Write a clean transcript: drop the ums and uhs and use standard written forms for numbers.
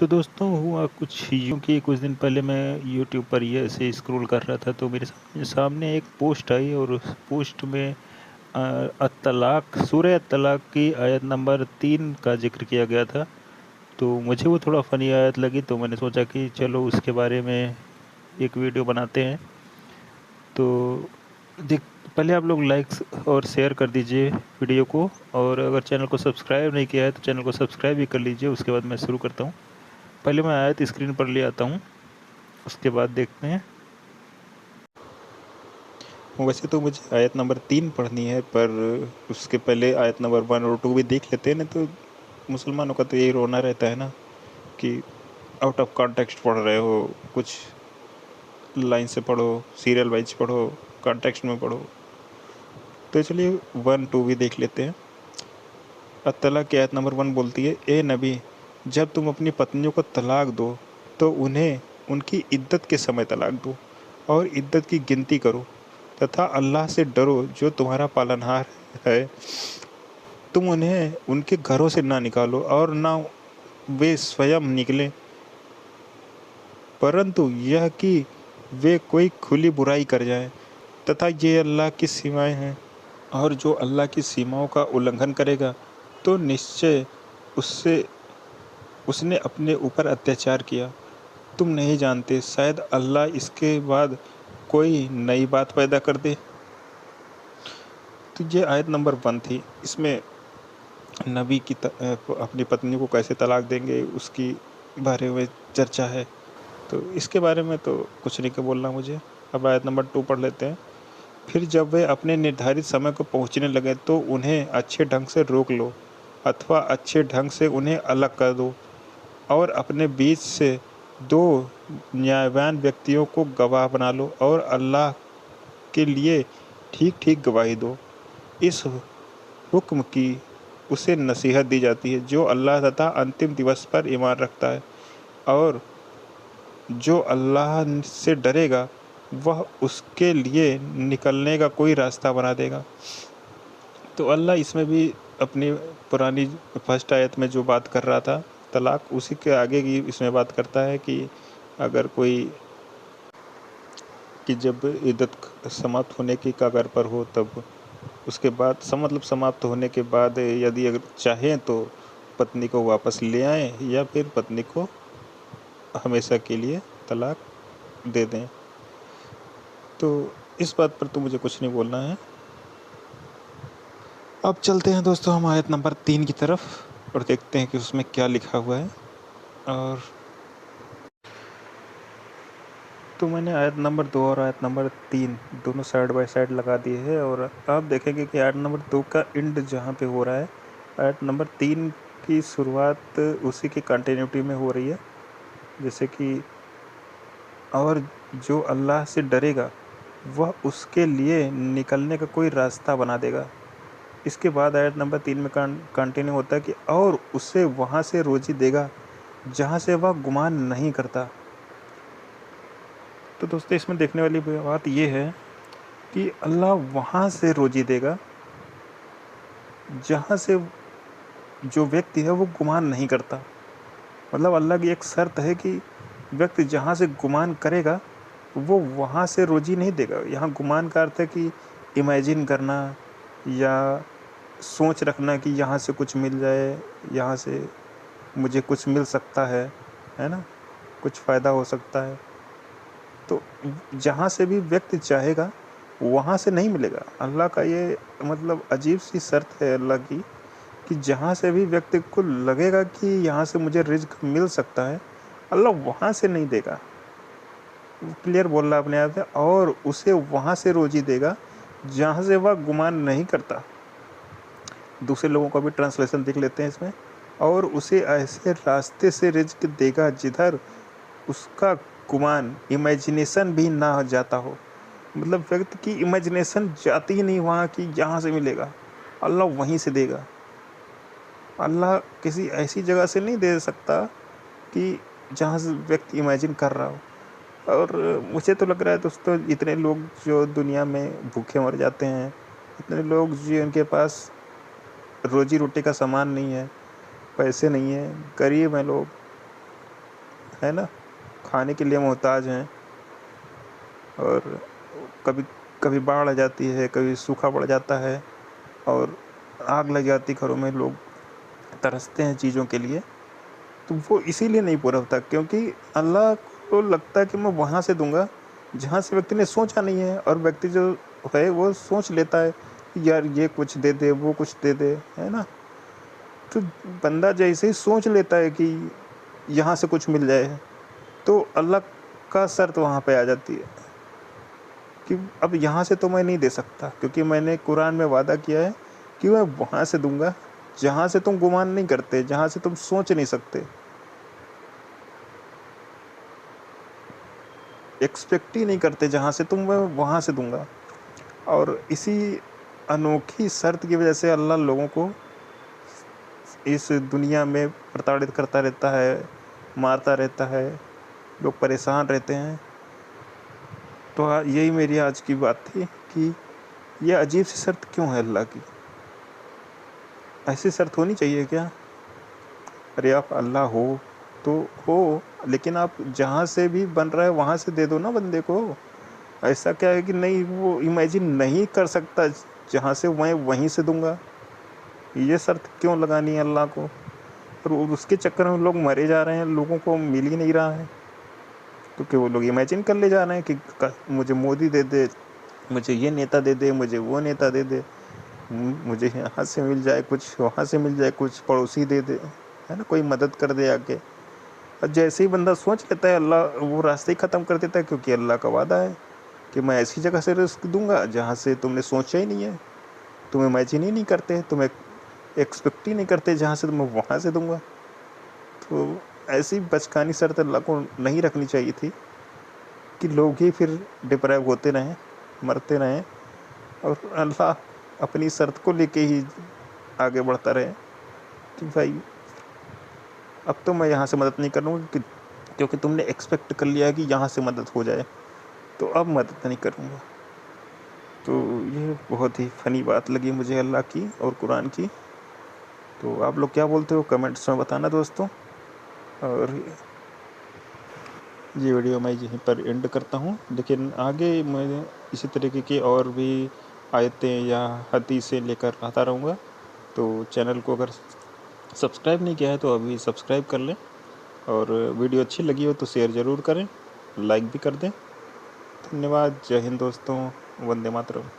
तो दोस्तों हुआ कुछ यूँ कि कुछ दिन पहले मैं यूट्यूब पर ये ऐसे स्क्रॉल कर रहा था तो मेरे सामने एक पोस्ट आई और उस पोस्ट में अत-तलाक सूरह अत-तलाक की आयत नंबर 3 का ज़िक्र किया गया था। तो मुझे वो थोड़ा फ़नी आयत लगी तो मैंने सोचा कि चलो उसके बारे में एक वीडियो बनाते हैं। तो देख पहले आप लोग लाइक्स और शेयर कर दीजिए वीडियो को, और अगर चैनल को सब्सक्राइब नहीं किया है तो चैनल को सब्सक्राइब भी कर लीजिए। उसके बाद मैं शुरू करता हूँ। पहले मैं आयत स्क्रीन पर ले आता हूँ, उसके बाद देखते हैं। वैसे तो मुझे आयत नंबर 3 पढ़नी है, पर उसके पहले आयत नंबर 1 और 2 भी देख लेते हैं। नहीं तो मुसलमानों का तो यही रोना रहता है ना कि आउट ऑफ कॉन्टेक्स्ट पढ़ रहे हो, कुछ लाइन से पढ़ो, सीरियल वाइज पढ़ो, कॉन्टेक्स्ट में पढ़ो। तो चलिए 1 2 भी देख लेते हैं। अत-तलाक की आयत नंबर 1 बोलती है, ए नबी, जब तुम अपनी पत्नियों को तलाक दो तो उन्हें उनकी इद्दत के समय तलाक दो और इद्दत की गिनती करो, तथा अल्लाह से डरो जो तुम्हारा पालनहार है। तुम उन्हें उनके घरों से ना निकालो और ना वे स्वयं निकलें, परंतु यह कि वे कोई खुली बुराई कर जाएं, तथा ये अल्लाह की सीमाएं हैं। और जो अल्लाह की सीमाओं का उल्लंघन करेगा तो निश्चय उससे उसने अपने ऊपर अत्याचार किया। तुम नहीं जानते, शायद अल्लाह इसके बाद कोई नई बात पैदा कर दे। तो ये आयत नंबर 1 थी। इसमें नबी की अपनी पत्नी को कैसे तलाक देंगे उसकी बारे में चर्चा है। तो इसके बारे में तो कुछ नहीं के बोलना मुझे। अब आयत नंबर 2 पढ़ लेते हैं। फिर जब वे अपने निर्धारित समय को पहुँचने लगे तो उन्हें अच्छे ढंग से रोक लो, अथवा अच्छे ढंग से उन्हें अलग कर दो, और अपने बीच से 2 न्यायवान व्यक्तियों को गवाह बना लो और अल्लाह के लिए ठीक-ठीक गवाही दो। इस हुक्म की उसे नसीहत दी जाती है जो अल्लाह तथा अंतिम दिवस पर ईमान रखता है, और जो अल्लाह से डरेगा वह उसके लिए निकलने का कोई रास्ता बना देगा। तो अल्लाह इसमें भी अपनी पुरानी फर्स्ट आयत में जो बात कर रहा था तलाक, उसी के आगे की इसमें बात करता है कि अगर कोई कि जब इद्दत समाप्त होने की कगार पर हो, तब उसके बाद मतलब समाप्त होने के बाद यदि अगर चाहें तो पत्नी को वापस ले आएँ या फिर पत्नी को हमेशा के लिए तलाक दे दें। तो इस बात पर तो मुझे कुछ नहीं बोलना है। अब चलते हैं दोस्तों हम आयत नंबर 3 की तरफ और देखते हैं कि उसमें क्या लिखा हुआ है। और तो मैंने आयत नंबर 2 और आयत नंबर 3 दोनों साइड बाय साइड लगा दिए हैं, और आप देखेंगे कि आयत नंबर 2 का एंड जहाँ पे हो रहा है, आयत नंबर 3 की शुरुआत उसी की कंटिन्यूटी में हो रही है। जैसे कि और जो अल्लाह से डरेगा वह उसके लिए निकलने का कोई रास्ता बना देगा। इसके बाद आयत नंबर 3 में कंटिन्यू होता है कि और उसे वहाँ से रोज़ी देगा जहाँ से वह गुमान नहीं करता। तो दोस्तों इसमें देखने वाली बात ये है कि अल्लाह वहाँ से रोज़ी देगा जहाँ से जो व्यक्ति है वो गुमान नहीं करता। मतलब अल्लाह की एक शर्त है कि व्यक्ति जहाँ से गुमान करेगा वो वहाँ से रोज़ी नहीं देगा। यहाँ गुमान का अर्थ है कि इमेजिन करना या सोच रखना कि यहाँ से कुछ मिल जाए, यहाँ से मुझे कुछ मिल सकता है ना? कुछ फ़ायदा हो सकता है। तो जहाँ से भी व्यक्ति चाहेगा वहाँ से नहीं मिलेगा। अल्लाह का ये मतलब अजीब सी शर्त है अल्लाह की कि जहाँ से भी व्यक्ति को लगेगा कि यहाँ से मुझे रिज़्क मिल सकता है, अल्लाह वहाँ से नहीं देगा। क्लियर बोल रहा है अपने आप में, और उसे वहाँ से रोज़ी देगा जहाँ से वह गुमान नहीं करता। दूसरे लोगों का भी ट्रांसलेशन देख लेते हैं इसमें। और उसे ऐसे रास्ते से रिज़्क देगा जिधर उसका गुमान इमेजिनेशन भी ना जाता हो। मतलब व्यक्ति की इमेजिनेशन जाती ही नहीं वहाँ की यहाँ से मिलेगा, अल्लाह वहीं से देगा। अल्लाह किसी ऐसी जगह से नहीं दे सकता कि जहाँ से व्यक्ति इमेजिन कर रहा हो। और मुझे तो लग रहा है दोस्तों इतने लोग जो दुनिया में भूखे मर जाते हैं, इतने लोग जिनके पास रोजी रोटी का सामान नहीं है, पैसे नहीं है, गरीब हैं लोग, है ना, खाने के लिए मोहताज हैं। और कभी कभी बाढ़ आ जाती है, कभी सूखा पड़ जाता है और आग लग जाती घरों में, लोग तरसते हैं चीज़ों के लिए। तो वो इसीलिए नहीं पूरा होता क्योंकि अल्लाह को लगता है कि मैं वहाँ से दूंगा जहाँ से व्यक्ति ने सोचा नहीं है। और व्यक्ति जो है वो सोच लेता है कि यार ये कुछ दे दे, वो कुछ दे दे, है ना। तो बंदा जैसे ही सोच लेता है कि यहाँ से कुछ मिल जाए, तो अल्लाह का शर्त वहाँ पे आ जाती है कि अब यहाँ से तो मैं नहीं दे सकता, क्योंकि मैंने कुरान में वादा किया है कि मैं वहाँ से दूंगा जहाँ से तुम गुमान नहीं करते, जहाँ से तुम सोच नहीं सकते, एक्सपेक्ट ही नहीं करते, जहाँ से तुम, मैं वहाँ से दूंगा। और इसी अनोखी शर्त की वजह से अल्लाह लोगों को इस दुनिया में प्रताड़ित करता रहता है, मारता रहता है, लोग परेशान रहते हैं। तो यही मेरी आज की बात थी कि यह अजीब सी शर्त क्यों है अल्लाह की। ऐसी शर्त होनी चाहिए क्या? अरे आप अल्लाह हो तो हो, लेकिन आप जहाँ से भी बन रहा है वहाँ से दे दो ना बंदे को। ऐसा क्या है कि नहीं, वो इमेजिन नहीं कर सकता जहाँ से मैं वहीं से दूंगा? ये शर्त क्यों लगानी है अल्लाह को? और उसके चक्कर में लोग मरे जा रहे हैं, लोगों को मिल ही नहीं रहा है, क्योंकि वो लोग इमेजिन कर ले जा रहे हैं कि मुझे मोदी दे दे, मुझे ये नेता दे दे, मुझे वो नेता दे दे, मुझे यहाँ से मिल जाए कुछ, वहाँ से मिल जाए कुछ, पड़ोसी दे दे, है ना, कोई मदद कर दे आके। और जैसे ही बंदा सोच लेता है, अल्लाह वो रास्ते ही ख़त्म कर देता है, क्योंकि अल्लाह का वादा है कि मैं ऐसी जगह से रिस्क दूंगा जहाँ से तुमने सोचा ही नहीं है, तुम इमेजिन ही नहीं करते, तुम एक्सपेक्ट ही नहीं करते, जहाँ से तुम्हें वहाँ से दूंगा। तो ऐसी बचकानी शर्त अल्लाह को नहीं रखनी चाहिए थी कि लोग ही फिर डिप्राइव होते रहें, मरते रहें, और अल्लाह अपनी शर्त को लेके ही आगे बढ़ता रहे कि भाई अब तो मैं यहाँ से मदद नहीं करूँगा क्योंकि तुमने एक्सपेक्ट कर लिया है कि यहाँ से मदद हो जाए, तो अब मदद नहीं करूँगा। तो ये बहुत ही फ़नी बात लगी मुझे अल्लाह की और कुरान की। तो आप लोग क्या बोलते हो कमेंट्स में बताना दोस्तों। और ये वीडियो मैं यहीं पर एंड करता हूँ, लेकिन आगे मैं इसी तरीके की और भी आयतें या हदीसें लेकर आता रहूँगा। तो चैनल को अगर सब्सक्राइब नहीं किया है तो अभी सब्सक्राइब कर लें, और वीडियो अच्छी लगी हो तो शेयर ज़रूर करें, लाइक भी कर दें। धन्यवाद। जय हिंद दोस्तों। वंदे मातरम।